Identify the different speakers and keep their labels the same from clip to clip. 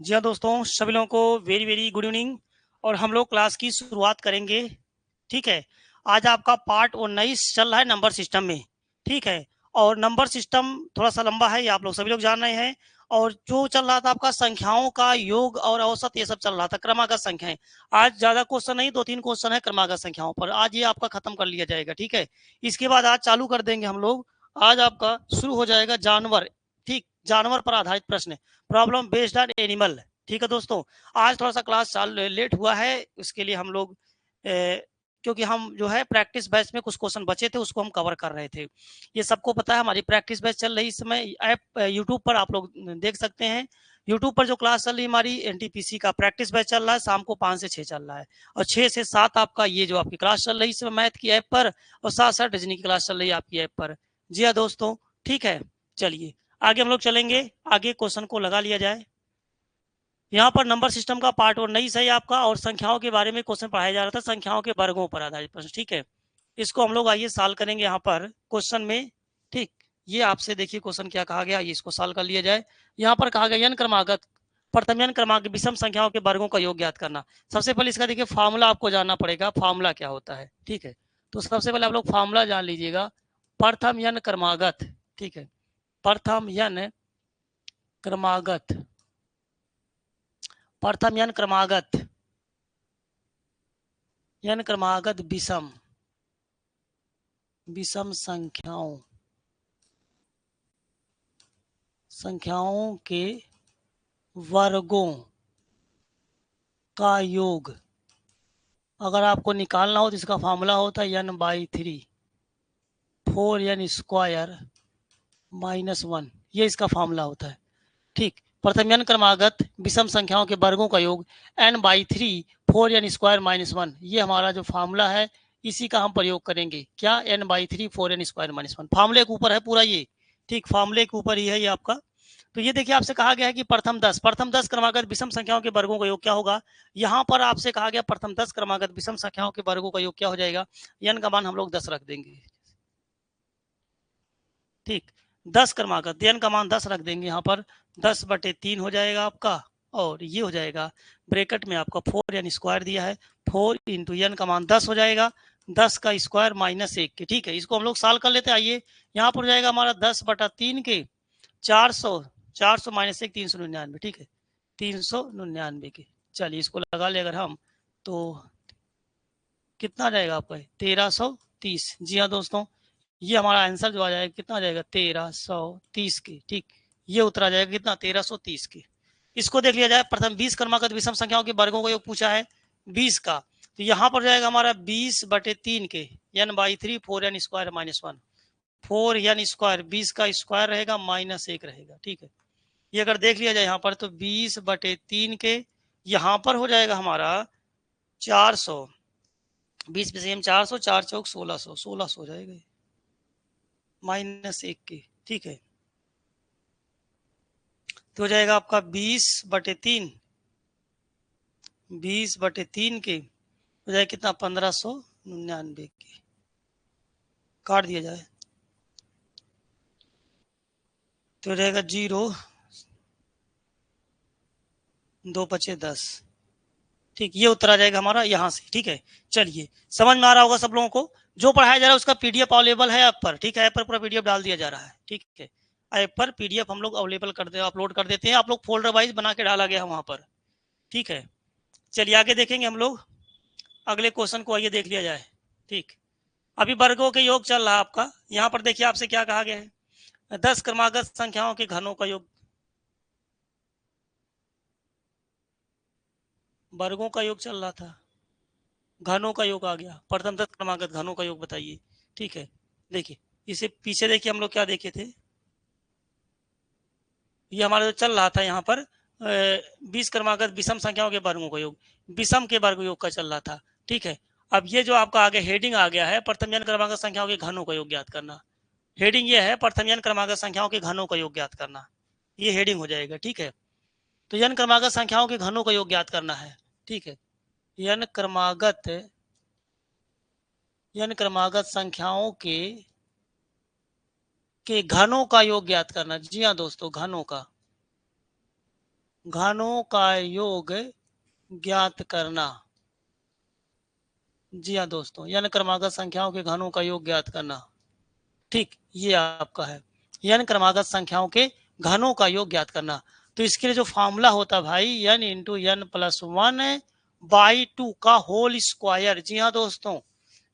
Speaker 1: जी हाँ दोस्तों, सभी लोगों को वेरी वेरी गुड इवनिंग। और हम लोग क्लास की शुरुआत करेंगे। ठीक है, आज आपका पार्ट 19 चल रहा है नंबर सिस्टम में। ठीक है, और नंबर सिस्टम थोड़ा सा लंबा है, ये आप लोग सभी लोग जान रहे हैं। और जो चल रहा था आपका संख्याओं का योग और औसत, ये सब चल रहा था, क्रमागत संख्याएं। आज ज्यादा क्वेश्चन नहीं, 2-3 क्वेश्चन है क्रमागत संख्याओं पर, आज ये आपका खत्म कर लिया जाएगा। ठीक है, इसके बाद आज चालू कर देंगे हम लोग। आज आपका शुरू हो जाएगा जानवर। ठीक, जानवर पर आधारित प्रश्न, प्रॉब्लम बेस्ड ऑन एनिमल। ठीक है दोस्तों, आज थोड़ा सा क्लास चालू लेट हुआ है, उसके लिए हम लोग क्योंकि हम जो है प्रैक्टिस बैच में कुछ क्वेश्चन बचे थे, उसको हम कवर कर रहे थे। ये सबको पता है, हमारी प्रैक्टिस बैच चल रही इस समय ऐप यूट्यूब पर, आप लोग देख सकते हैं। यूट्यूब पर जो क्लास चल रही है हमारी एनटीपीसी का प्रैक्टिस बैच चल रहा है, शाम को 5 से 6 चल रहा है। और 6 से 7 आपका ये जो आपकी क्लास चल रही है इस समय मैथ की ऐप पर, और साथ साथ रीजनिंग की क्लास चल रही है आपकी ऐप पर। जी हाँ दोस्तों, ठीक है, चलिए आगे हम लोग चलेंगे। आगे क्वेश्चन को लगा लिया जाए। यहाँ पर नंबर सिस्टम का पार्ट 19 है आपका, और संख्याओं के बारे में क्वेश्चन पढ़ाया जा रहा था, संख्याओं के वर्गों पर आधारित प्रश्न। ठीक है, इसको हम लोग आइए सॉल्व करेंगे यहाँ पर क्वेश्चन में। ठीक, ये आपसे देखिए क्वेश्चन क्या कहा गया, ये इसको सॉल्व कर लिया जाए। यहाँ पर कहा गया n क्रमागत प्रथम n क्रमांक विषम संख्याओं के वर्गों का योग ज्ञात करना। सबसे पहले इसका देखिए फार्मूला आपको जानना पड़ेगा, फार्मूला क्या होता है। ठीक है, तो सबसे पहले आप लोग फार्मूला जान लीजिएगा, प्रथम n क्रमागत। ठीक है, प्रथम n क्रमागत, प्रथम n क्रमागत, n क्रमागत विषम, विषम संख्याओं, संख्याओं के वर्गों का योग अगर आपको निकालना हो तो इसका फार्मूला होता है n/3, 4n स्क्वायर -1, ये इसका फार्मूला होता है। ठीक, प्रथम n क्रमागत विषम संख्याओं के वर्गों का योग n/3, 4n स्क्वायर -1, ये हमारा जो फार्मूला है इसी का हम प्रयोग करेंगे। क्या? n/3, 4n स्क्वायर -1, फार्मूले के ऊपर है पूरा ये। ठीक, फार्मूले के ऊपर ही है ये आपका। तो ये देखिए आपसे कहा गया है कि प्रथम 10 क्रमागत विषम संख्याओं के वर्गों का योग क्या होगा। यहाँ पर आपसे कहा गया प्रथम 10 क्रमागत विषम संख्याओं के वर्गों का योग क्या हो जाएगा। n का मान हम लोग 10 रख देंगे। ठीक, 10 क्रमागत, n का मान 10 रख देंगे यहाँ पर, 10/3 हो जाएगा आपका। और ये हो जाएगा ब्रैकेट में आपका 4n स्क्वायर दिया है, 4 इंटू n का मान 10 हो जाएगा, 10 का स्क्वायर -1 के। ठीक है, इसको हम लोग सॉल्व कर लेते हैं। आइए, यहाँ पर हो जाएगा हमारा 10/3 के 400, 400 -1 399। ठीक है, 399 के। चलिए इसको लगा ले अगर हम, तो कितना आ जाएगा आपका 1330। जी हाँ दोस्तों, ये हमारा आंसर जो आ जाएगा कितना आ जाएगा 1330 के। ठीक, ये उत्तर आ जाएगा कितना 1330 के। इसको देख लिया जाए, प्रथम 20 क्रमागत विषम संख्याओं के वर्गों का योग पूछा है 20 का, तो यहाँ पर जाएगा हमारा 20/3 के n/3, 4n square -1, 4n square, 20 का स्क्वायर रहेगा -1 रहेगा। ठीक है, ये अगर देख लिया जाए यहाँ पर तो 20/3 के यहाँ पर हो जाएगा हमारा 400, 20 में से हम 400, 4 चौक 1600, 1600 हो जाएगा -1 के। ठीक है, तो हो जाएगा आपका 20/3, 20/3 के हो जाएगा कितना 1599 के। काट दिया जाए तो हो जाएगा 0, 2 बचे 10। ठीक, ये उत्तर आ जाएगा हमारा यहाँ से। ठीक है, चलिए समझ में आ रहा होगा सब लोगों को। जो पढ़ाया जा रहा है उसका पीडीएफ अवेलेबल है ऐप पर। ठीक है, ऐप पर पूरा पीडीएफ डाल दिया जा रहा है। ठीक है, ऐप पर पीडीएफ हम लोग अवेलेबल कर दे, अपलोड कर देते हैं। आप लोग फोल्डर वाइज बना के डाला गया वहां पर। ठीक है, चलिए आगे देखेंगे हम लोग अगले क्वेश्चन को। आइए देख लिया जाए। ठीक, अभी वर्गों के योग चल रहा है आपका। यहाँ पर देखिए आपसे क्या कहा गया है, 10 क्रमागत संख्याओं के घनों का योग, वर्गों का योग चल रहा था, घनों का योग आ गया, प्रथम 10 क्रमागत घनों का योग बताइए। ठीक है, देखिए इसे पीछे देखिए हम लोग क्या देखे थे, ये हमारा जो चल रहा था यहाँ पर 20 क्रमागत विषम संख्याओं के वर्गों का योग, विषम के वर्ग योग का चल रहा था। ठीक है, अब ये जो आपका आगे हेडिंग आ गया है, प्रथम n क्रमागत संख्याओं के घनों का योग ज्ञात करना। हेडिंग ये है, प्रथम n क्रमागत संख्याओं के घनों का योग ज्ञात करना, ये हेडिंग हो जाएगा। ठीक है, तो n क्रमागत संख्याओं के घनों का योग ज्ञात करना है। ठीक है, n क्रमागत संख्याओं के घनों का योग ज्ञात करना। जी हाँ दोस्तों, घनों का, घनों का योग ज्ञात करना। जी हाँ दोस्तों, n क्रमागत संख्याओं के घनों का योग ज्ञात करना। ठीक, ये आपका है n क्रमागत संख्याओं के घनों का योग ज्ञात करना। तो इसके लिए जो फॉर्मूला होता है भाई, n इंटू n प्लस 1/2 का होल स्क्वायर। जी हाँ दोस्तों,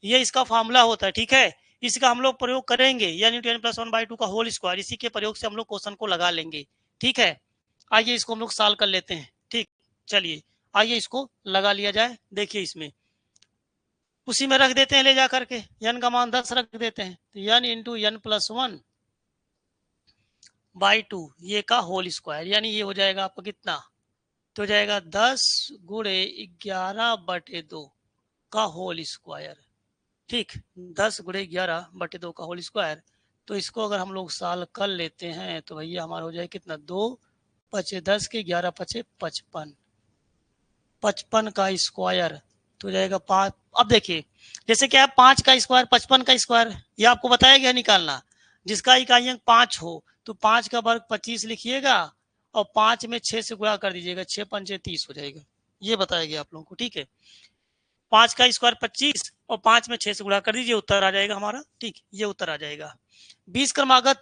Speaker 1: ये इसका फॉर्मूला होता है। ठीक है, इसका हम लोग प्रयोग करेंगे, n इंटू n प्लस 1/2 का होल स्क्वायर। इसी के प्रयोग से हम लोग क्वेश्चन को लगा लेंगे। ठीक है, आइए इसको हम लोग सॉल्व कर लेते हैं। ठीक, चलिए आइए इसको लगा लिया जाए। देखिए इसमें उसी में रख देते हैं ले जा करके, n का मान 10 रख देते हैं, तो n इंटू n प्लस 1/2 ये का होल स्क्वायर, यानी ये हो जाएगा आपका कितना, तो हो जाएगा 10 गुणे 11/2 का होल स्क्वायर। ठीक, 10 गुणे 11/2 का होल स्क्वायर। तो इसको अगर हम लोग सॉल्व कर लेते हैं तो भैया हमारा हो जाए कितना, 2×5 = 10 के 11×5 = 55, 55 का स्क्वायर तो जाएगा 5। अब देखिए जैसे कि आप 5 का स्क्वायर 55 का स्क्वायर, ये आपको बताया गया निकालना। जिसका इकाई अंक 5 हो तो 5 का वर्ग 25 लिखिएगा और 5 में 6 से गुणा कर दीजिएगा, 6×5 = 30 हो जाएगा। ये बताया गया आप लोगों को। ठीक है, 5 का स्क्वायर 25 और 5 में 6 से गुणा कर दीजिए, उत्तर आ जाएगा हमारा। ठीक, ये उत्तर आ जाएगा। 20 क्रमागत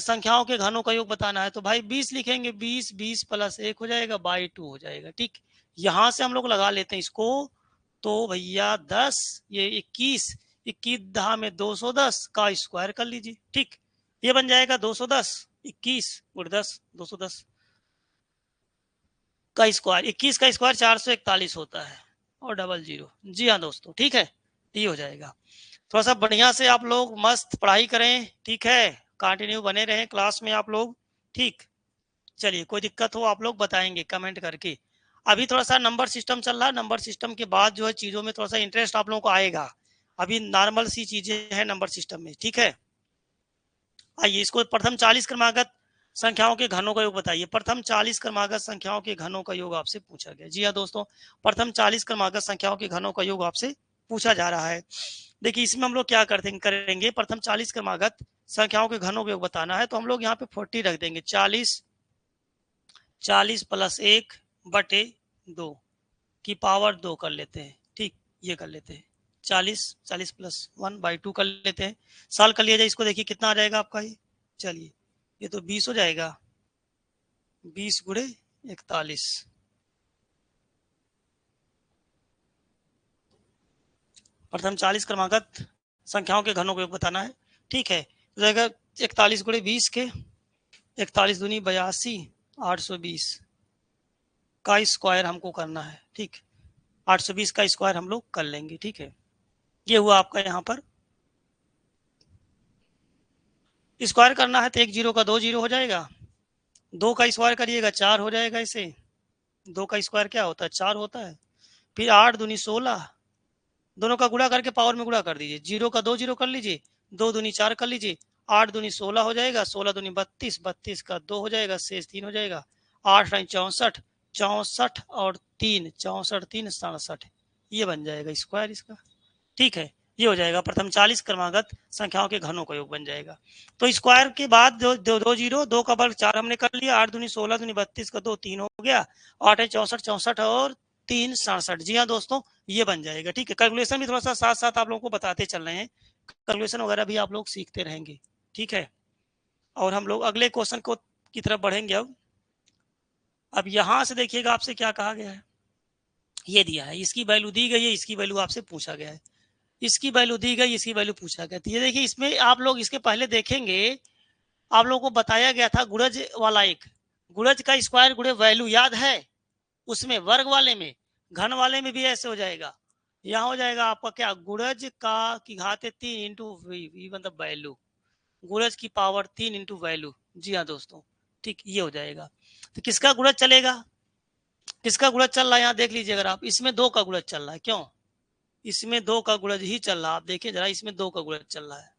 Speaker 1: संख्याओं के घनों का योग बताना है तो भाई 20 लिखेंगे, 20 प्लस 1 हो जाएगा, बाई 2 हो जाएगा। ठीक, यहां से हम लोग लगा लेते हैं इसको, तो भैया 10 ये 21, 21 दहा में 210 का स्क्वायर कर लीजिए। ठीक, ये बन जाएगा 210, 21 गुणे 10, 210 का स्क्वायर, 21 का स्क्वायर 441 होता है और डबल जीरो। जी हाँ दोस्तों, ठीक है, ये हो जाएगा। थोड़ा सा बढ़िया से आप लोग मस्त पढ़ाई करें। ठीक है, कंटिन्यू बने रहें क्लास में आप लोग। ठीक, चलिए कोई दिक्कत हो आप लोग बताएंगे कमेंट करके। अभी थोड़ा सा नंबर सिस्टम चल रहा है, नंबर सिस्टम के बाद जो है चीज़ों में थोड़ा सा इंटरेस्ट आप लोगों को आएगा। अभी नॉर्मल सी चीज़ें हैं नंबर सिस्टम में। ठीक है, आइए इसको प्रथम 40 क्रमागत संख्याओं के घनों का योग बताइए। प्रथम 40 क्रमागत संख्याओं के घनों का योग आपसे पूछा गया। जी हाँ दोस्तों, प्रथम 40 क्रमागत संख्याओं के घनों का योग आपसे पूछा जा रहा है। देखिए इसमें हम लोग क्या करेंगे, प्रथम 40 क्रमागत संख्याओं के घनों का योग बताना है तो हम लोग यहाँ पे 40 रख देंगे। 40 प्लस 1/2 की पावर 2 कर लेते हैं। ठीक, ये कर लेते हैं, 40 प्लस 1/2 कर लेते हैं। साल कर लिया जाए इसको, देखिए कितना आ जाएगा आपका ये। चलिए ये तो 20 हो जाएगा, 20 गुणे 41। प्रथम 40 क्रमागत संख्याओं के घनों को बताना है। ठीक है, तो जाएगा 41 गुणे 20 के 41 दूनी 82, 820 का स्क्वायर हमको करना है। ठीक, 820 का स्क्वायर हम लोग कर लेंगे। ठीक है, ये हुआ आपका यहाँ पर स्क्वायर करना है तो 1 जीरो का 2 जीरो हो जाएगा, 2 का स्क्वायर करिएगा 4 हो जाएगा। इसे 2 का स्क्वायर क्या होता है, 4 होता है। फिर 8 दूनी 16, दोनों का गुणा करके पावर में गुणा कर दीजिए, 0 का 2 जीरो कर लीजिए, 2 दूनी 4 कर लीजिए, 8 दूनी 16 हो जाएगा, 16 दूनी 32, 32 का 2 हो जाएगा, शेष 3 हो जाएगा, 8 64, 64 और 3, 64 3 67, ये बन जाएगा स्क्वायर इसका। ठीक है, ये हो जाएगा प्रथम 40 क्रमागत संख्याओं के घनों का योग बन जाएगा। तो स्क्वायर के बाद दो जीरो, 2 का वर्ग 4 हमने कर लिया, 8 दूनी 16 दूनी 32 का 2 3 हो गया, 8 है 64, 64 और 3 67। जी हाँ दोस्तों, ये बन जाएगा। ठीक है, कैलकुलेशन भी थोड़ा सा साथ साथ आप लोगों को बताते चल रहे हैं, कैलकुलेशन वगैरह भी आप लोग सीखते रहेंगे। ठीक है, और हम लोग अगले क्वेश्चन को की तरफ बढ़ेंगे। अब यहां से देखिएगा आपसे क्या कहा गया है, ये दिया है, इसकी वैल्यू दी गई है, इसकी वैल्यू आपसे पूछा गया है, इसकी वैल्यू दी गई, इसकी वैल्यू पूछा गया। तो ये देखिए इसमें आप लोग इसके पहले देखेंगे, आप लोगों को बताया गया था गुणज वाला, एक गुणज का स्क्वायर गुणे वैल्यू याद है, उसमें वर्ग वाले में, घन वाले में भी ऐसे हो जाएगा। यहाँ हो जाएगा आपका क्या, गुणज का की घात 3 इंटू वी मतलब वैल्यू, गुणज की पावर 3 इंटू वैल्यू। जी हाँ दोस्तों, ठीक, ये हो जाएगा। तो किसका गुणज चलेगा, किसका गुणज चल रहा है, यहाँ देख लीजिए अगर आप, इसमें 2 का गुणज चल रहा है। क्यों, इसमें 2 का गुणज ही चल रहा है, आप देखिए जरा, इसमें 2 का गुणज चल रहा है,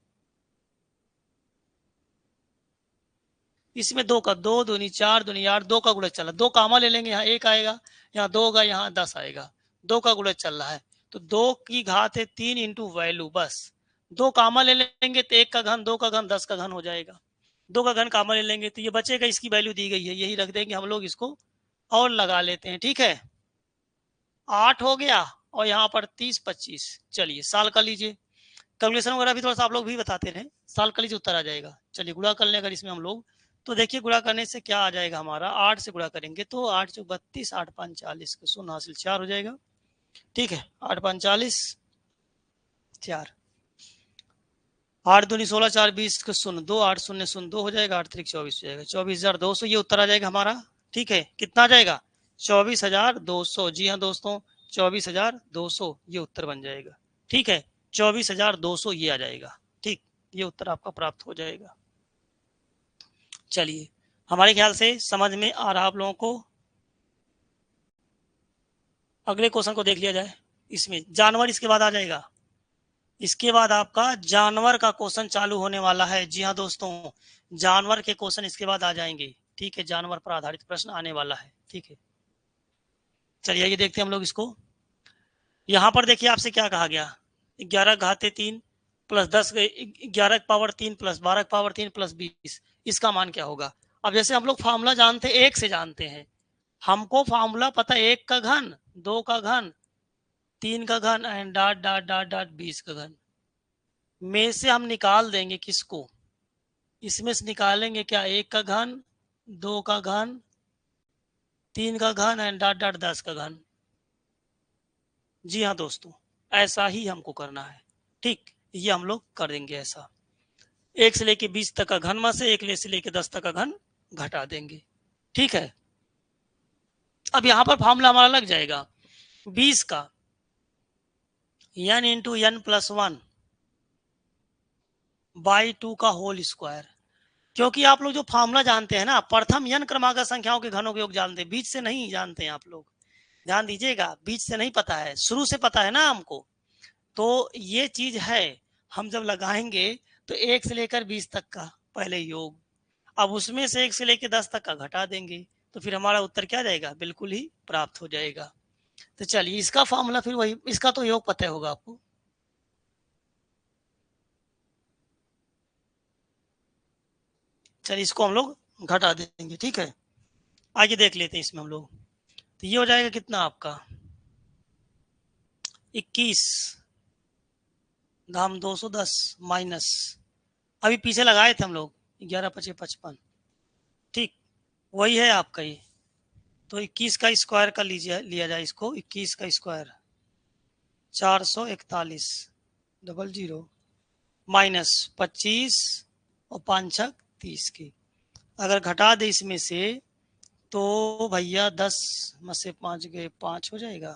Speaker 1: इसमें 2 का, 2 दूनी 4 दूनी 8, 2 का गुणज चल रहा है, 2 कामा ले लेंगे, यहाँ 1 आएगा, यहाँ 2 होगा, यहाँ 10 आएगा, 2 का गुणज चल रहा है। तो 2 की घात है 3 इंटू वैल्यू, बस 2 कामा ले लेंगे तो 1 का घन, 2 का घन, 10 का घन हो जाएगा। 2 का घन कॉमन ले लेंगे तो ये बचेगा, इसकी वैल्यू दी गई है, यही रख देंगे हम लोग इसको और लगा लेते हैं। ठीक है, 8 हो गया और यहाँ पर 30 25। चलिए साल कर लीजिए, कैलकुलेशन वगैरह भी थोड़ा सा आप लोग भी बताते रहे, साल कर लीजिए उत्तर आ जाएगा। चलिए गुणा कर लें अगर इसमें हम लोग, तो देखिए गुणा करने से क्या आ जाएगा हमारा, 8 से गुणा करेंगे तो 8 चौक 32, 8 5 40, शून्य हासिल 4 हो जाएगा। ठीक है, 8 5 40 4, 8 दूनी 16, 4 20 के शून्य 2, 8 शून्य शून्य 2 हो जाएगा, 8 3 24 हो जाएगा, 24,200 ये उत्तर आ जाएगा हमारा। ठीक है, कितना आ जाएगा, 24,200। जी हाँ दोस्तों, 24,200 ये उत्तर बन जाएगा। ठीक है, 24,200 ये आ जाएगा। ठीक, ये उत्तर आपका प्राप्त हो जाएगा। चलिए, हमारे ख्याल से समझ में आ रहा आप लोगों को। अगले क्वेश्चन को देख लिया जाए। इसमें जानवर इसके बाद आ जाएगा, इसके बाद आपका जानवर का क्वेश्चन चालू होने वाला है। जी हाँ दोस्तों, जानवर के क्वेश्चन इसके बाद आ जाएंगे। ठीक है, जानवर पर आधारित प्रश्न आने वाला है। ठीक है, चलिए ये देखते हैं हम लोग इसको। यहां पर देखिए आपसे क्या कहा गया, 11 घाते 3 plus 10, 11 power 3 plus 12 power 3 plus 20, इसका मान क्या होगा। अब जैसे हम लोग फार्मूला जानते हैं, एक से जानते हैं, हमको फार्मूला पता है, 1 का घन, 2 का घन, 3 का घन and dot dot dot dot 20 का घन में से हम निकाल देंगे किसको, इसमें से निकालेंगे क्या, 1 का घन, 2 का घन, 3 का घन एंड डॉट डॉट 10 का घन। जी हाँ दोस्तों, ऐसा ही हमको करना है। ठीक, ये हम लोग कर देंगे ऐसा, 1 से लेके 20 तक का घन में से 1 से लेके 10 तक का घन घटा देंगे। ठीक है, अब यहां पर फॉर्मूला हमारा लग जाएगा 20 का n into n plus 1 by 2 का होल स्क्वायर। क्योंकि आप लोग जो फार्मूला जानते हैं ना, प्रथम n क्रमागत संख्याओं के घनों के योग जानते हैं, बीच से नहीं जानते हैं आप लोग, ध्यान दीजिएगा, बीच से नहीं पता है, शुरू से पता है ना हमको। तो ये चीज है, हम जब लगाएंगे तो 1 से लेकर 20 तक का पहले योग, अब उसमें से 1 से लेकर 10 तक का घटा देंगे, तो फिर हमारा उत्तर क्या जाएगा, बिल्कुल ही प्राप्त हो जाएगा। तो चलिए इसका फॉर्मूला फिर वही, इसका तो योग पता होगा आपको। चलिए इसको हम लोग घटा देंगे। ठीक है, आगे देख लेते हैं इसमें हम लोग, तो ये हो जाएगा कितना आपका 21 घाम 210 माइनस, अभी पीछे लगाए थे हम लोग 11 पचे 55। ठीक, वही है आपका ये, तो 21 का स्क्वायर का लीजिए, लिया जाए इसको, 21 का स्क्वायर 441 डबल जीरो माइनस 25 और 5 छक 30 की, अगर घटा दे इसमें से तो भैया 10 में से 5 गए 5 हो जाएगा।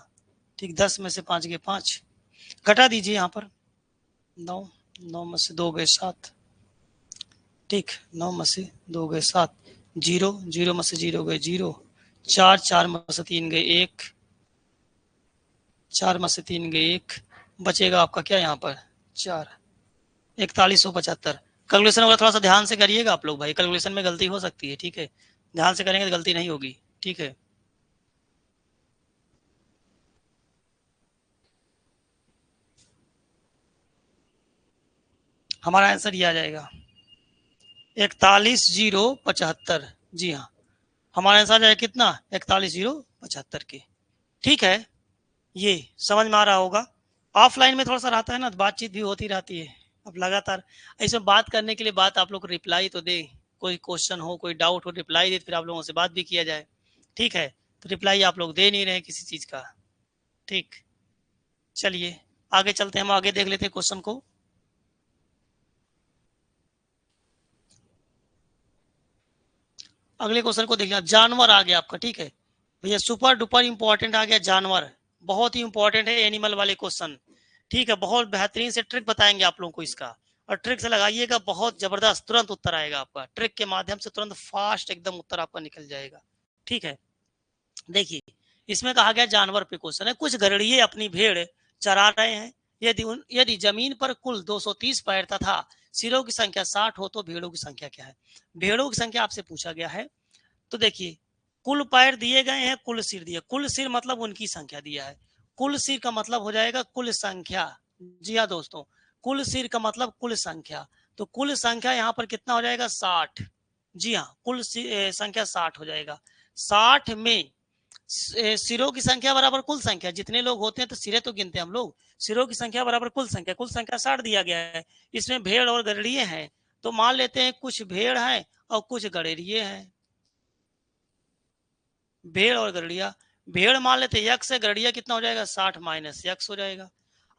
Speaker 1: ठीक, 10 में से 5 गए 5, घटा दीजिए यहाँ पर 9, 9 में से 2 गए 7। ठीक, 9 में से 2 गए 7, 0, 0 में से 0 गए 0, 4, 4 में से 3 गए 1, 4 में से 3 गए 1, बचेगा आपका क्या यहाँ पर 4, 4175। कैलकुलेशन वगैरह थोड़ा सा ध्यान से करिएगा आप लोग भाई, कैलकुलेशन में गलती हो सकती है। ठीक है, ध्यान से करेंगे तो गलती नहीं होगी। ठीक है, हमारा आंसर ये आ जाएगा 41,075। जी हाँ, हमारा आंसर आ जाएगा कितना, 41,075 के। ठीक है, ये समझ में आ रहा होगा। ऑफलाइन में थोड़ा सा रहता है ना, बातचीत भी होती रहती है, अब लगातार ऐसे बात करने के लिए बात आप लोग रिप्लाई तो दे, कोई क्वेश्चन हो कोई डाउट हो रिप्लाई दे, फिर आप लोगों से बात भी किया जाए। ठीक है, तो रिप्लाई आप लोग दे नहीं रहे किसी चीज का। ठीक, चलिए आगे चलते हैं, हम आगे देख लेते हैं क्वेश्चन को। अगले क्वेश्चन को देखिए, जानवर आ गया आपका। ठीक है भैया, सुपर डुपर इंपॉर्टेंट आ गया जानवर, बहुत ही इंपॉर्टेंट है एनिमल वाले क्वेश्चन। ठीक है, बहुत बेहतरीन से ट्रिक बताएंगे आप लोगों को इसका, और ट्रिक से लगाइएगा, बहुत जबरदस्त तुरंत उत्तर आएगा आपका, ट्रिक के माध्यम से तुरंत फास्ट एकदम उत्तर आपका निकल जाएगा। ठीक है, देखिए इसमें कहा गया जानवर पे क्वेश्चन है, कुछ गड़ेड़िए अपनी भेड़ चरा रहे हैं, यदि जमीन पर कुल 230 पैर तथा सिरों की संख्या 60 हो तो भेड़ों की संख्या क्या है। भेड़ों की संख्या आपसे पूछा गया है, तो देखिए कुल पैर दिए गए हैं, कुल सिर दिए, कुल सिर मतलब उनकी संख्या दिया है, कुल सिर का मतलब हो जाएगा कुल संख्या। जी हाँ दोस्तों, कुल सिर का मतलब कुल संख्या, तो कुल संख्या यहाँ पर कितना हो जाएगा 60। जी हाँ, कुल संख्या 60 हो जाएगा। 60 में सिरों की संख्या बराबर कुल संख्या, जितने लोग होते हैं तो सिरे तो गिनते हैं हम लोग, सिरों की संख्या बराबर कुल संख्या 60 दिया गया है। इसमें भेड़ और गड़ेड़िए हैं, तो मान लेते हैं कुछ भेड़ है और कुछ गड़ेड़िए हैं। भेड़ और गड़ेड़िया, भेड़ मान लेते हैं यक्स है, गड़ेड़िया कितना हो जाएगा 60 माइनस यक्स हो जाएगा।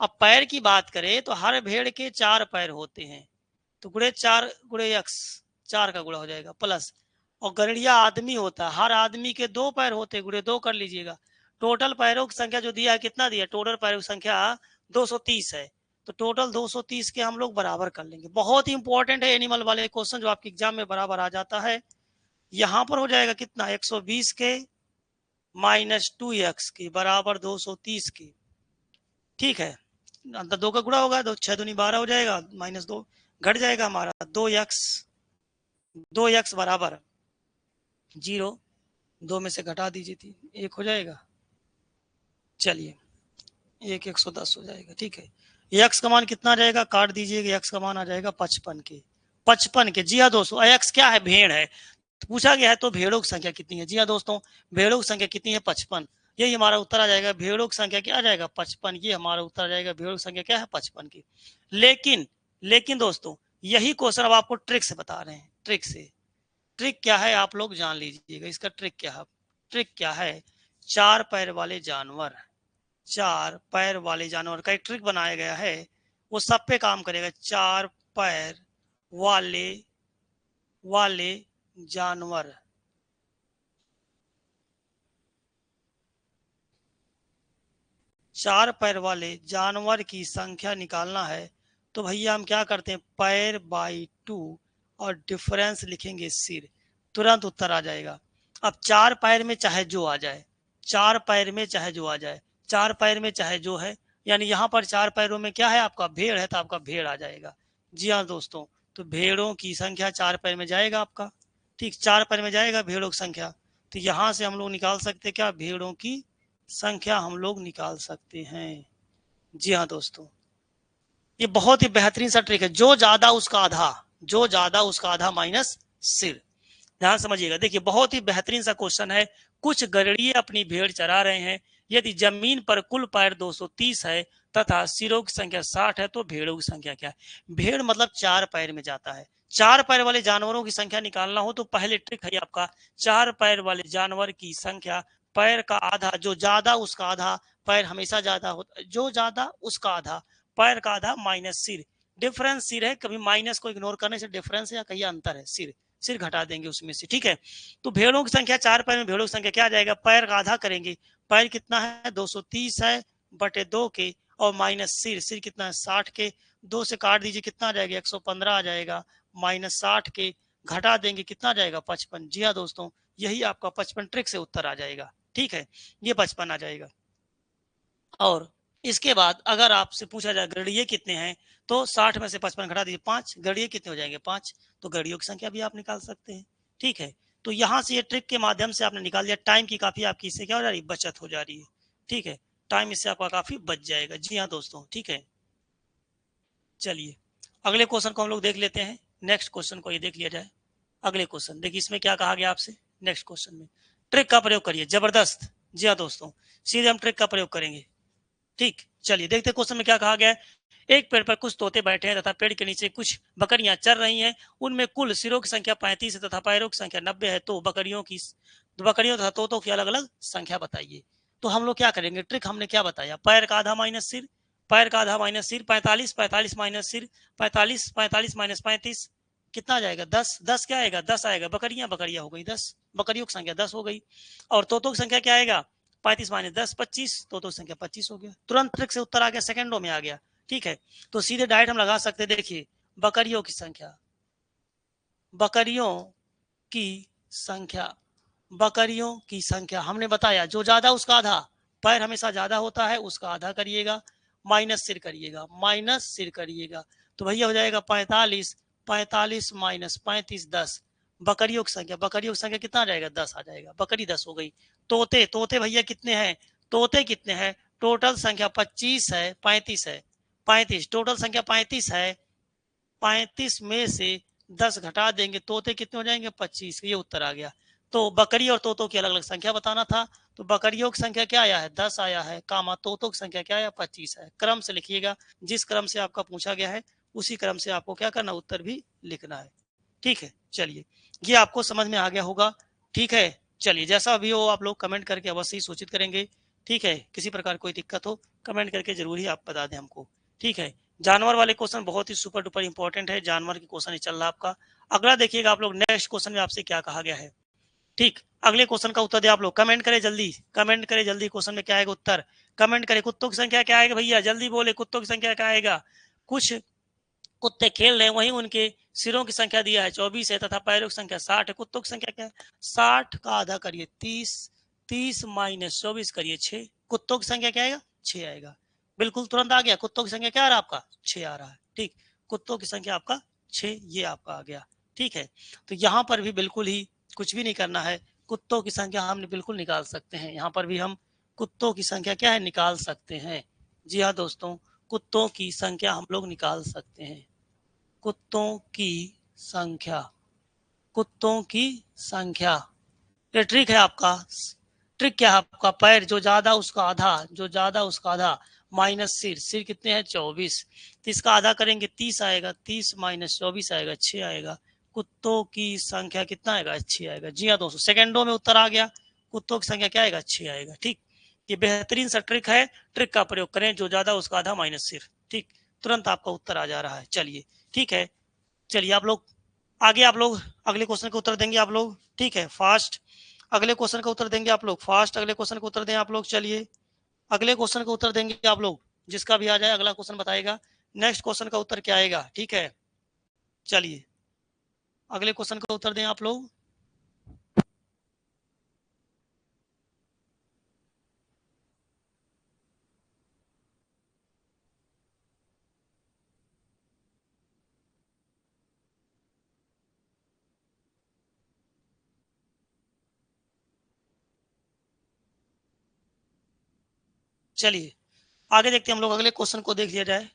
Speaker 1: अब पैर की बात करें तो हर भेड़ के 4 पैर होते हैं, तो गुणे 4 गुणे यक्स, 4 का गुणा हो जाएगा प्लस, और गड़ेड़िया आदमी होता है, हर आदमी के 2 पैर होते हैं, गुणे 2 कर लीजिएगा। टोटल पैरों की संख्या जो दिया है कितना दिया, टोटल पैरों की संख्या 230 है, तो टोटल 230 के हम लोग बराबर कर लेंगे। बहुत ही इंपॉर्टेंट है एनिमल वाले क्वेश्चन जो आपके एग्जाम में बराबर आ जाता है। यहां पर हो जाएगा कितना 120 के माइनस 2x की बराबर 230 की। ठीक है, अंदर 2 का गुणा होगा, 2 6 दूनी 12 हो जाएगा, माइनस 2 घट जाएगा हमारा, 2x बराबर 0, 2 में से घटा दीजिए 3, 1 हो जाएगा। चलिए 110 हो जाएगा। ठीक है, x का मान कितना आ जाएगा, काट दीजिएगा, x का मान आ जाएगा 55 के, 55 के। जी हाँ दोस्तों, x क्या है, भेड़ है, तो पूछा गया है तो भेड़ों की संख्या कितनी है। जी हाँ दोस्तों, भेड़ों की संख्या कितनी है 55, यही हमारा उत्तर आ जाएगा। भेड़ों की संख्या क्या आ जाएगा 55, ये हमारा उत्तर आ जाएगा। भेड़ों की संख्या क्या है 55 की। लेकिन दोस्तों यही क्वेश्चन अब आपको ट्रिक से बता रहे हैं, ट्रिक से। ट्रिक क्या है आप लोग जान लीजिएगा, इसका ट्रिक क्या है। ट्रिक क्या है, 4 पैर वाले जानवर, 4 पैर वाले जानवर का एक ट्रिक बनाया गया है, वो सब पे काम करेगा। 4 पैर वाले वाले जानवर, 4 पैर वाले जानवर की संख्या निकालना है, तो भैया हम क्या करते हैं, पैर बाई 2 और डिफरेंस लिखेंगे सिर, तुरंत उत्तर आ जाएगा। अब 4 पैर में चाहे जो आ जाए, 4 पैर में चाहे जो आ जाए, 4 पैर में चाहे जो है, यानी यहाँ पर 4 पैरों में क्या है आपका, भेड़ है, तो आपका भेड़ आ जाएगा। जी हाँ दोस्तों, तो भेड़ों की संख्या 4 पैर में जाएगा आपका। ठीक, 4 पैर में जाएगा भेड़ों की संख्या, तो यहां से हम लोग निकाल सकते क्या, भेड़ों की संख्या हम लोग निकाल सकते हैं। जी हाँ दोस्तों, ये बहुत ही बेहतरीन सा ट्रिक है, जो ज्यादा उसका आधा, जो ज्यादा उसका आधा माइनस सिर। ध्यान समझिएगा, देखिए बहुत ही बेहतरीन सा क्वेश्चन है। कुछ गड़ेड़िए अपनी भेड़ चरा रहे हैं, यदि जमीन पर कुल पैर 230 है तथा सिरों की संख्या 60 है, तो भेड़ों की संख्या क्या है। भेड़ मतलब 4 पैर में जाता है। 4 पैर वाले जानवरों की संख्या निकालना हो तो पहले ट्रिक है आपका, 4 पैर वाले जानवर की संख्या, पैर का आधा, जो ज्यादा उसका आधा, पैर हमेशा ज्यादा होता है, जो ज्यादा उसका आधा, पैर का आधा माइनस सिर, डिफरेंस सिर है, कभी माइनस को इग्नोर करने से डिफरेंस या कहीं अंतर है, सिर सिर घटा देंगे उसमें से। ठीक है, तो भेड़ों की संख्या 4 पैर में भेड़ों की संख्या क्या आ जाएगा, पैर का आधा करेंगे, पैर कितना है 230 है बटे 2 के, और माइनस सिर, सिर कितना है 60 के, 2 से काट दीजिए कितना आ जाएगा 115 आ जाएगा, माइनस 60 के, घटा देंगे कितना आ जाएगा 55। जी हाँ दोस्तों, यही आपका 55 ट्रिक से उत्तर आ जाएगा। ठीक है, ये 55 आ जाएगा। और इसके बाद अगर आपसे पूछा जाए गड़िए कितने हैं, तो 60 में से 55 घटा दीजिए 5, गड़िए कितने हो जाएंगे 5, तो गड़ियों की संख्या भी आप निकाल सकते हैं। ठीक है, तो यहां से ये ट्रिक के माध्यम से आपने निकाल लिया, टाइम की काफी आपकी इससे क्या हो जा रही है, बचत हो जा रही है। ठीक है, टाइम इससे आपका काफी बच जाएगा। जी हाँ दोस्तों, ठीक है। चलिए अगले क्वेश्चन को हम लोग देख लेते हैं, नेक्स्ट क्वेश्चन को ये देख लिया जाए। अगले क्वेश्चन देखिए, इसमें क्या कहा गया आपसे, नेक्स्ट क्वेश्चन में ट्रिक का प्रयोग करिए, जबरदस्त। जी हाँ दोस्तों, सीधे हम ट्रिक का प्रयोग करेंगे। ठीक, चलिए देखते हैं क्वेश्चन में क्या कहा गया है। एक पेड़ पर कुछ तोते बैठे हैं तथा पेड़ के नीचे कुछ बकरियां चर रही हैं, उनमें कुल सिरों की संख्या 35 है तथा पैरों की संख्या 90 है, तो बकरियों तथा तोतों की अलग अलग संख्या बताइए। तो हम लोग क्या करेंगे, ट्रिक हमने क्या बताया, पैर का आधा माइनस सिर, पैर का आधा माइनस सिर, 45 45 माइनस सिर, 45 45 माइनस 35 कितना आ जाएगा 10, 10 क्या आएगा 10 आएगा, बकरियां बकरियां हो गई 10, बकरियों की संख्या 10 हो गई, और तोतों की संख्या क्या आएगा 35 माइनस 10 25, तो संख्या 25 हो गया। तुरंत ट्रिक से उत्तर आ गया, सेकंडों में आ गया। ठीक है, तो सीधे डायरेक्ट हम लगा सकते, देखिए बकरियों की संख्या, बकरियों की संख्या, बकरियों की संख्या हमने बताया, जो ज्यादा उसका आधा, पैर हमेशा ज्यादा होता है उसका आधा करिएगा, माइनस सिर करिएगा, माइनस सिर करिएगा, तो भैया हो जाएगा 45, 45 माइनस 35 10, बकरियों की संख्या, बकरियों की संख्या कितना आ जाएगा 10 आ जाएगा, बकरी 10 हो गई। तोते, तोते भैया कितने हैं, तोते कितने हैं, टोटल संख्या 25 है 35 है, 35 टोटल संख्या 35 है, 35 में से 10 घटा देंगे, तोते कितने हो जाएंगे 25। ये उत्तर आ गया। तो बकरी और तोतों की अलग अलग संख्या बताना था। तो बकरियों की संख्या क्या आया है 10 आया है, कामा तोतों की संख्या क्या आया 25 है। क्रम से लिखिएगा, जिस क्रम से आपका पूछा गया है उसी क्रम से आपको क्या करना, उत्तर भी लिखना है। ठीक है, चलिए ये आपको समझ में आ गया होगा। ठीक है, चलिए जैसा भी हो आप लोग कमेंट करके अवश्य ही सूचित करेंगे। ठीक है, किसी प्रकार कोई दिक्कत हो कमेंट करके जरूर ही आप बता दें हमको। ठीक है, जानवर वाले क्वेश्चन बहुत ही सुपर डुपर इंपॉर्टेंट है, जानवर के क्वेश्चन ही चल रहा है आपका। अगला देखिएगा आप लोग, नेक्स्ट क्वेश्चन में आपसे क्या कहा गया है। ठीक, अगले क्वेश्चन का उत्तर दे आप लोग, कमेंट करें जल्दी, कमेंट करें जल्दी, क्वेश्चन में क्या आएगा उत्तर, कमेंट करें। कुत्तों की संख्या क्या आएगा भैया, जल्दी बोले, कुत्तों की संख्या क्या आएगा। कुछ कुत्ते खेल रहे हैं, वहीं उनके सिरों की संख्या दिया है 24 है तथा पैरों की संख्या 60 है। कुत्तों की संख्या क्या है, 60 का आधा करिए 30, 30 माइनस 24 करिए 6। कुत्तों की संख्या क्या आएगा 6 आएगा। बिल्कुल तुरंत आ गया, कुत्तों की संख्या क्या आ रहा है आपका 6 आ रहा है। ठीक, कुत्तों की संख्या आपका 6 ये आपका आ गया। ठीक है, तो यहाँ पर भी बिल्कुल ही कुछ भी नहीं करना है, कुत्तों की संख्या हम बिल्कुल निकाल सकते हैं। यहाँ पर भी हम कुत्तों की संख्या क्या है निकाल सकते हैं। जी हाँ दोस्तों, कुत्तों की संख्या हम लोग निकाल सकते हैं। कुत्तों की संख्या, कुत्तों की संख्या, ये ट्रिक है आपका। ट्रिक क्या है आपका, पैर जो ज्यादा उसका आधा, जो ज्यादा उसका आधा माइनस सिर, सिर कितने हैं 24, तो इसका आधा करेंगे 30 आएगा, 30 माइनस 24 आएगा 6 आएगा। कुत्तों की संख्या कितना आएगा 6 आएगा। जी हाँ दोस्तों, सेकंडों में उत्तर आ गया, कुत्तों की संख्या क्या आएगा 6 आएगा। ठीक, ये बेहतरीन सा ट्रिक है, ट्रिक का प्रयोग करें, जो ज्यादा उसका आधा माइनस सिर। ठीक, तुरंत आपका उत्तर आ जा रहा है। चलिए ठीक है, चलिए आप लोग आगे, आप लोग अगले क्वेश्चन का उत्तर देंगे आप लोग। ठीक है, फास्ट अगले क्वेश्चन का उत्तर देंगे आप लोग, फास्ट अगले क्वेश्चन का उत्तर दें आप लोग। चलिए अगले क्वेश्चन का उत्तर देंगे आप लोग, जिसका भी आ जाए अगला क्वेश्चन बताएगा नेक्स्ट क्वेश्चन का उत्तर क्या आएगा। ठीक है, चलिए अगले क्वेश्चन का उत्तर दें आप लोग। चलिए आगे देखते हैं हम लोग, अगले क्वेश्चन को देख लिया जाए।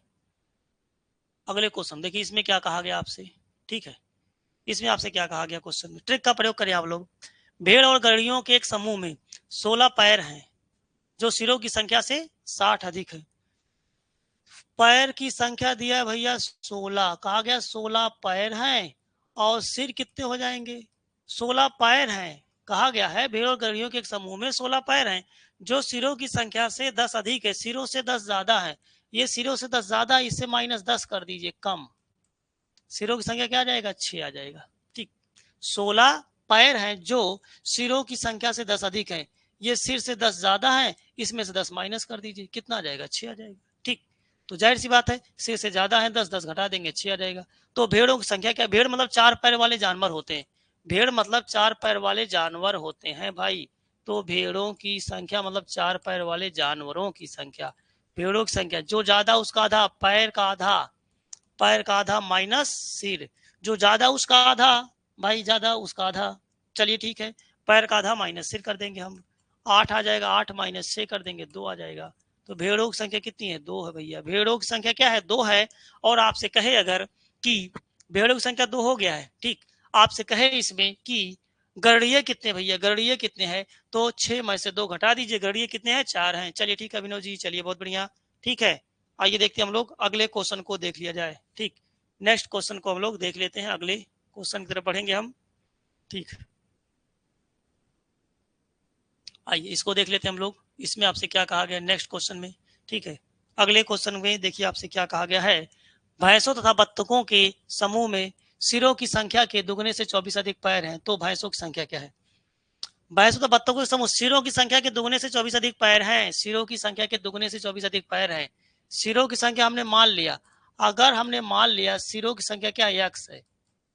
Speaker 1: अगले क्वेश्चन देखिए, इसमें क्या कहा गया आपसे। ठीक है, इसमें आपसे क्या कहा गया क्वेश्चन में, ट्रिक का प्रयोग करें आप लोग। भेड़ और गड़ियों के एक समूह में 16 पैर हैं, जो सिरों की संख्या से 60 अधिक है। पैर की संख्या दिया है भैया 16, कहा गया 16 पैर हैं और सिर कितने हो जाएंगे, 16 पैर हैं। कहा गया है भेड़ और गड़ियों के एक समूह में 16 पैर हैं, जो सिरों की संख्या से 10 अधिक है, सिरों से 10 ज्यादा है। ये सिरों से 10 ज्यादा, इससे माइनस 10 कर दीजिए कम, सिरों की संख्या क्या आ जाएगा 6 आ जाएगा। ठीक, 16 पैर हैं जो सिरों की संख्या से 10 अधिक है, ये सिर से 10 ज्यादा है, इसमें से 10 माइनस कर दीजिए, कितना आ जाएगा 6 आ जाएगा। ठीक, तो जाहिर सी बात है सिर से ज्यादा है, 10 10 घटा देंगे 6 आ जाएगा। तो भेड़ों की संख्या क्या, भेड़ मतलब 4 पैर वाले जानवर होते हैं, भेड़ मतलब 4 पैर वाले जानवर होते हैं भाई। तो भेड़ों की संख्या मतलब 4 पैर वाले जानवरों की संख्या, भेड़ों की संख्या, जो ज्यादा उसका आधा, पैर का आधा, पैर का आधा माइनस सिर, जो ज्यादा उसका आधा भाई, ज्यादा उसका आधा। चलिए ठीक है, पैर का आधा माइनस सिर कर देंगे हम, 8 आ जाएगा, 8 माइनस 6 कर देंगे 2 आ जाएगा। तो भेड़ों की संख्या कितनी है 2 है भैया, भेड़ों की संख्या क्या है 2 है। और आपसे कहे अगर कि भेड़ों की संख्या 2 हो गया है, ठीक, आपसे कहे इसमें कि गड़िए कितने भैया, गड़िए कितने हैं, तो 6 में से 2 घटा दीजिए, गड़िए कितने हैं 4 हैं। चलिए ठीक है विनोद जी, चलिए बहुत बढ़िया। ठीक है, आइए देखते हैं हम लोग अगले क्वेश्चन को देख लिया जाए। ठीक, नेक्स्ट क्वेश्चन को हम लोग देख लेते हैं, अगले क्वेश्चन की तरफ बढ़ेंगे हम। ठीक, आइए इसको देख लेते हैं हम लोग, इसमें आपसे क्या कहा गया नेक्स्ट क्वेश्चन में। ठीक है, अगले क्वेश्चन में देखिए आपसे क्या कहा गया है, भैंसों तथा बत्तखों के समूह में सिरों की संख्या के दुगने से 24 अधिक पैर हैं, तो भैंसों की संख्या क्या है। भैंसों तथा बत्तखों के समूह, सिरों की संख्या के दुगने से 24 अधिक पैर हैं, सिरों की संख्या के दुगने से 24 अधिक पैर हैं। सिरों की संख्या हमने मान लिया, अगर हमने मान लिया सिरों की संख्या क्या यक्स है,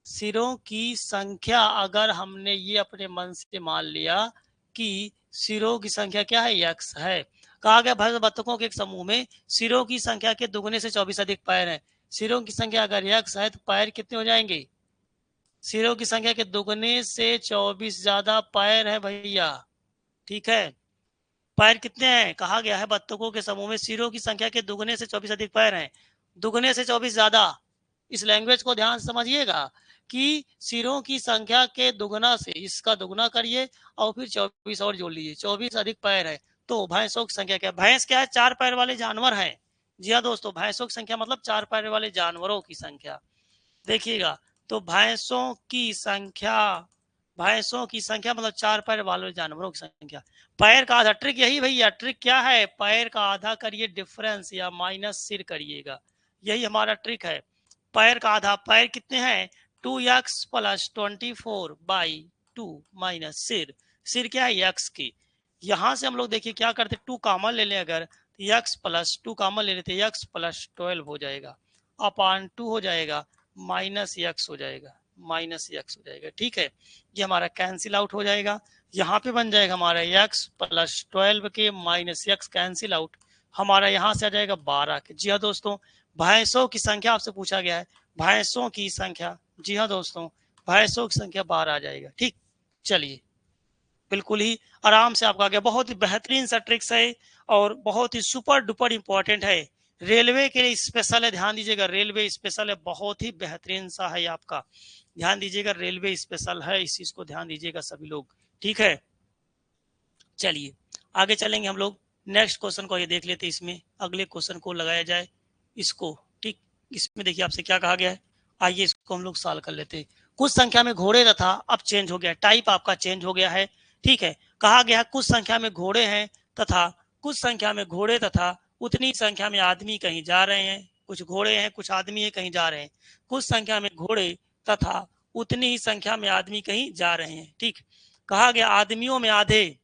Speaker 1: सिरों की संख्या अगर हमने ये अपने मन से मान लिया कि सिरों की संख्या क्या है यक्स है, कहा गया भैंस बत्तखों के एक समूह में सिरों की संख्या के दुगने से 24 अधिक पैर हैं। सिरों की संख्या अगर यक्स है तो पैर कितने हो जाएंगे, सिरों की संख्या के दुगने से 24 ज्यादा पैर है भैया। ठीक है, पैर कितने हैं, कहा गया है बत्तखों के समूह में सिरों की संख्या के दुगने से 24 अधिक पैर हैं, दुगने से 24 ज्यादा, इस लैंग्वेज को ध्यान से समझिएगा कि सिरों की संख्या के दुगना से इसका दुगना करिए और फिर 24 और जोड़ लीजिए, 24 अधिक पैर है तो भैंसों की संख्या क्या है? भैंस क्या है? 4 पैर वाले जानवर है। जी हाँ दोस्तों, भैंसों की संख्या मतलब 4 पैर वाले जानवरों की संख्या। देखिएगा, तो भैंसों की संख्या मतलब 4 पैर वाले जानवरों की संख्या। पैर का आधा, ट्रिक यही भैया, ट्रिक क्या है? पैर का आधा करिए डिफरेंस या माइनस सिर करिएगा, यही हमारा ट्रिक है। पैर का आधा, पैर कितने हैं? 2x प्लस 24/2 माइनस सिर, सिर क्या है? x की। यहां से हम लोग देखिए क्या करते, 2 कॉमन ले लें, अगर x प्लस 2 कॉमन ले लेते x प्लस 12 हो जाएगा, अपॉन 2 हो जाएगा, माइनस एक्स हो जाएगा, माइनस एक्स हो जाएगा। ठीक है, ये हमारा कैंसिल आउट हो जाएगा। यहाँ पे बन जाएगा हमारा एक्स प्लस 12 के माइनस एक्स कैंसिल आउट, हमारा यहाँ से आ जाएगा 12 के। जी हाँ दोस्तों, भैंसों की संख्या आपसे पूछा गया है, भैंसों की संख्या, जी हाँ दोस्तों, भैंसों की संख्या 12 आ जाएगा। ठीक, चलिए बिल्कुल ही आराम से आपका आ गया। बहुत ही बेहतरीन सा ट्रिक्स है और बहुत ही सुपर डुपर इंपॉर्टेंट है, रेलवे के लिए स्पेशल है, ध्यान दीजिएगा, रेलवे स्पेशल है, बहुत ही बेहतरीन सा है आपका, ध्यान दीजिएगा, रेलवे स्पेशल है, इस चीज को ध्यान दीजिएगा सभी लोग। ठीक है, चलिए आगे चलेंगे हम लोग, नेक्स्ट क्वेश्चन को ये देख लेते हैं, इसमें अगले क्वेश्चन को लगाया जाए इसको। ठीक, इसमें देखिए आपसे क्या कहा गया है, आइए इसको हम लोग सॉल्व कर लेते हैं। कुछ संख्या में घोड़े तथा, अब चेंज हो गया, टाइप आपका चेंज हो गया है। ठीक है, कहा गया है कुछ संख्या में घोड़े हैं तथा कुछ संख्या में घोड़े तथा उतनी संख्या में आदमी कहीं जा रहे हैं, कुछ घोड़े हैं कुछ आदमी है कहीं जा रहे हैं, कुछ संख्या में घोड़े तथा उतनी ही संख्या में आदमी कहीं जा रहे हैं। ठीक, कहा गया आदमियों में आधे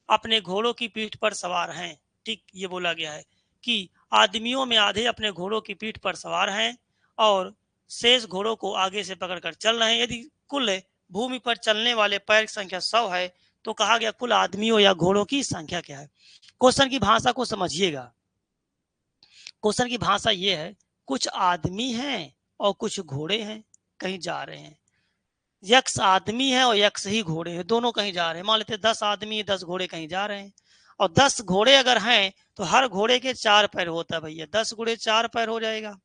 Speaker 1: अपने घोड़ों की पीठ पर सवार हैं। ठीक, ये बोला गया है कि आदमियों में आधे अपने घोड़ों की पीठ पर सवार हैं और शेष घोड़ों को आगे से पकड़कर चल रहे हैं। यदि कुल भूमि पर चलने वाले पैर की संख्या 100 है तो कहा गया कुल आदमियों या घोड़ों की संख्या क्या है। क्वेश्चन की भाषा को समझिएगा, क्वेश्चन की भाषा ये है, कुछ आदमी हैं और कुछ घोड़े हैं कहीं जा रहे हैं, यक्स आदमी है और यक्स ही घोड़े हैं, दोनों कहीं जा रहे हैं। मान लेते 10 आदमी 10 घोड़े कहीं जा रहे हैं, और 10 घोड़े अगर हैं तो हर घोड़े के 4 पैर होता है भैया, 10 घोड़े 4 पैर हो जाएगा।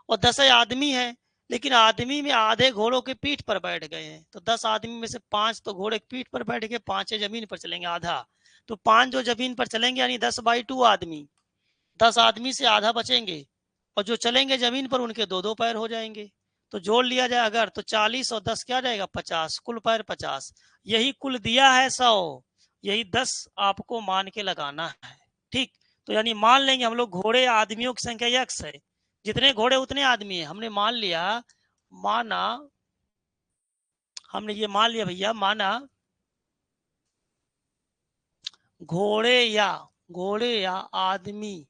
Speaker 1: और 10 आदमी है, लेकिन आदमी में आधे घोड़ों के पीठ पर बैठ गए हैं, तो 10 आदमी में से 5 तो घोड़े की पीठ पर बैठ गए, 5 जमीन पर चलेंगे आधा, तो 5 जो जमीन पर चलेंगे यानी 10/2 आदमी, 10 आदमी से आधा बचेंगे, और जो चलेंगे जमीन पर उनके 2-2 पैर हो जाएंगे। तो जोड़ लिया जाए अगर तो 40 और 10 क्या जाएगा 50, कुल पैर 50, यही कुल दिया है 100, यही 10 आपको मान के लगाना है। ठीक, तो यानी मान लेंगे हम लोग घोड़े आदमियों की संख्या यक्स है, जितने घोड़े उतने आदमी है, हमने मान लिया, माना, हमने ये मान लिया भैया, माना घोड़े या आदमी,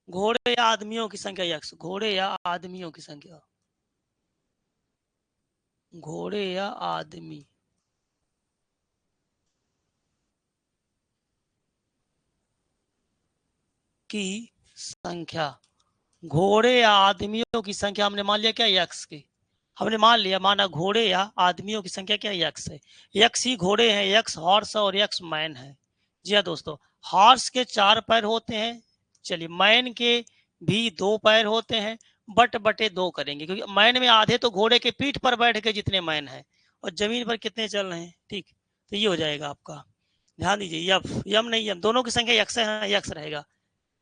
Speaker 1: घोड़े या आदमियों की संख्या यक्स, घोड़े या आदमियों की संख्या, घोड़े या आदमी की संख्या, घोड़े या आदमियों की संख्या हमने मान लिया क्या यक्स की, हमने मान लिया, माना घोड़े या आदमियों की संख्या क्या यक्स है, यक्स ही घोड़े हैं, यक्स हॉर्स और यक्स मैन है। जी हाँ दोस्तों, हॉर्स के 4 पैर होते हैं, चलिए मैन के भी 2 पैर होते हैं, बट बटे 2 करेंगे क्योंकि मैन में आधे तो घोड़े के पीठ पर बैठ के जितने मैन है, और जमीन पर कितने चल रहे हैं। ठीक, तो ये हो जाएगा आपका, ध्यान दीजिए, यफ यम नहीं यम, दोनों की संख्या यक्स है, यक्स रहेगा,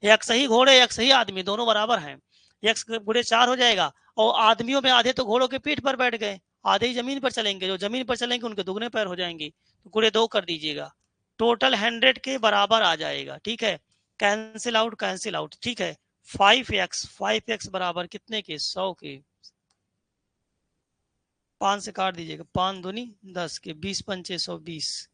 Speaker 1: एक सही घोड़े एक सही आदमी दोनों बराबर हैं, एक घोड़े 4 हो जाएगा, और आदमियों में आधे तो घोड़ों के पीठ पर बैठ गए, आधे ही जमीन पर चलेंगे, जो जमीन पर चलेंगे उनके दुगने पैर हो जाएंगे, तो घोड़े 2 कर दीजिएगा, टोटल 100 के बराबर आ जाएगा। ठीक है, कैंसिल आउट कैंसिल आउट। ठीक है, 5x बराबर कितने के 100 के, 5 से काट दीजिएगा, 5 दूनी 10 के, 20 पंचे 120।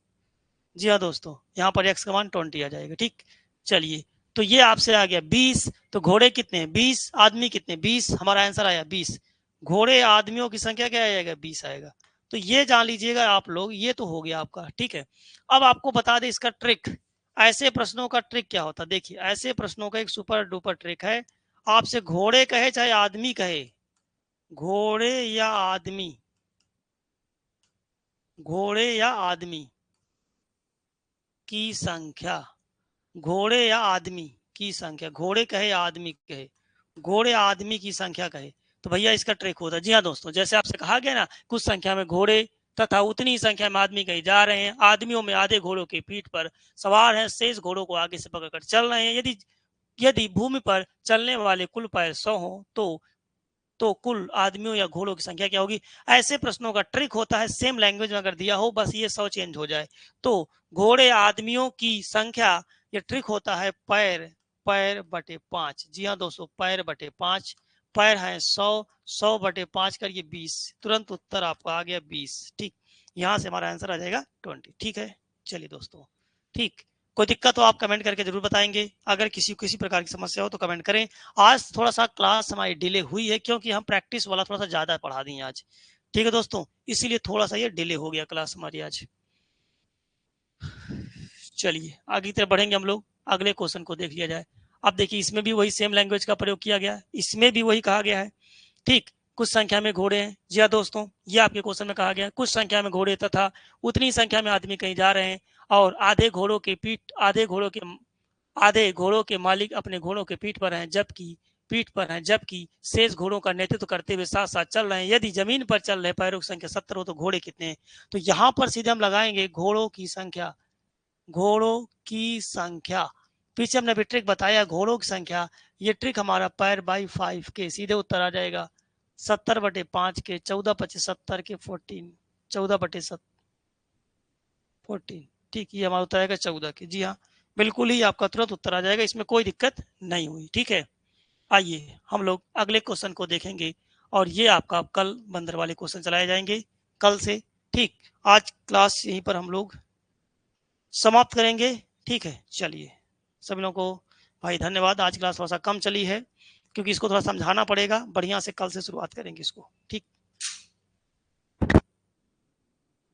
Speaker 1: जी हाँ दोस्तों, यहाँ पर x का मान 20 आ जाएगा। ठीक, चलिए तो ये आपसे आ गया 20, तो घोड़े कितने हैं 20, आदमी कितने 20, हमारा आंसर आया 20, घोड़े आदमियों की संख्या क्या आएगा 20 आएगा। तो ये जान लीजिएगा आप लोग, ये तो हो गया आपका। ठीक है, अब आपको बता दें इसका ट्रिक, ऐसे प्रश्नों का ट्रिक क्या होता है। देखिए ऐसे प्रश्नों का एक सुपर डुपर ट्रिक है, आपसे घोड़े कहे चाहे आदमी कहे, घोड़े या आदमी, घोड़े या आदमी की संख्या, घोड़े या आदमी की संख्या, घोड़े कहे आदमी कहे, घोड़े आदमी की संख्या कहे तो भैया इसका ट्रिक होता है। जी हाँ दोस्तों, जैसे आपसे कहा गया ना, कुछ संख्या में घोड़े तथा उतनी ही संख्या में आदमी कहीं जा रहे हैं। आदमियों में आधे घोड़ों की पीठ पर सवार हैं, शेष घोड़ों को आगे से पकड़कर चल रहे हैं। यदि यदि भूमि पर चलने वाले कुल पैर 100 हो तो कुल आदमियों या घोड़ों की संख्या क्या होगी। ऐसे प्रश्नों का ट्रिक होता है, सेम लैंग्वेज में अगर दिया हो, बस ये 100 चेंज हो जाए। तो घोड़े आदमियों की संख्या, ये ट्रिक होता है पैर पैर बटे 5। जी हाँ दोस्तों, पैर बटे 5। पैर है 100, 100 बटे 5 करिए 20। तुरंत उत्तर आपका आ गया 20। ठीक, यहाँ से हमारा आंसर आ जाएगा 20। ठीक है, चलिए दोस्तों, ठीक। कोई दिक्कत हो आप कमेंट करके जरूर बताएंगे। अगर किसी प्रकार की समस्या हो तो कमेंट करें। आज थोड़ा सा क्लास हमारी डिले हुई है क्योंकि हम प्रैक्टिस वाला थोड़ा सा ज्यादा पढ़ा दिए आज। ठीक है दोस्तों, इसीलिए थोड़ा सा ये डिले हो गया क्लास हमारी आज। चलिए आगे की तरफ बढ़ेंगे हम लोग। अगले क्वेश्चन को देख लिया जाए। अब देखिए, इसमें भी वही सेम लैंग्वेज का प्रयोग किया गया है, इसमें भी वही कहा गया है। ठीक, कुछ संख्या में घोड़े हैं। जी हाँ दोस्तों, ये आपके क्वेश्चन में कहा गया, कुछ संख्या में घोड़े तथा उतनी संख्या में आदमी कहीं जा रहे हैं और आधे घोड़ों के मालिक अपने घोड़ों के पीठ पर हैं, जबकि शेष घोड़ों का नेतृत्व करते हुए साथ साथ चल रहे हैं। यदि जमीन पर चल रहे पैरों की संख्या 70 हो तो घोड़े कितने हैं। तो यहाँ पर सीधे हम लगाएंगे घोड़ों की संख्या। घोड़ों की संख्या, पीछे हमने भी ट्रिक बताया घोड़ों की संख्या। ये ट्रिक हमारा पैर बाई 5 के सीधे उत्तर आ जाएगा। 70 बटे 5 के 14 पच्चीस 70 के 14, 14 बटे 14। ठीक, ये हमारा उत्तर आएगा 14 के। जी हाँ, बिल्कुल ही आपका तुरंत उत्तर आ जाएगा, इसमें कोई दिक्कत नहीं हुई। ठीक है, आइए हम लोग अगले क्वेश्चन को देखेंगे और ये आपका कल बंदर वाले क्वेश्चन चलाए जाएंगे कल से। ठीक, आज क्लास यहीं पर हम लोग समाप्त करेंगे। ठीक है, चलिए सभी लोगों को भाई धन्यवाद। आज क्लास थोड़ा सा कम चली है क्योंकि इसको थोड़ा समझाना पड़ेगा बढ़िया से, कल से शुरुआत करेंगे इसको। ठीक।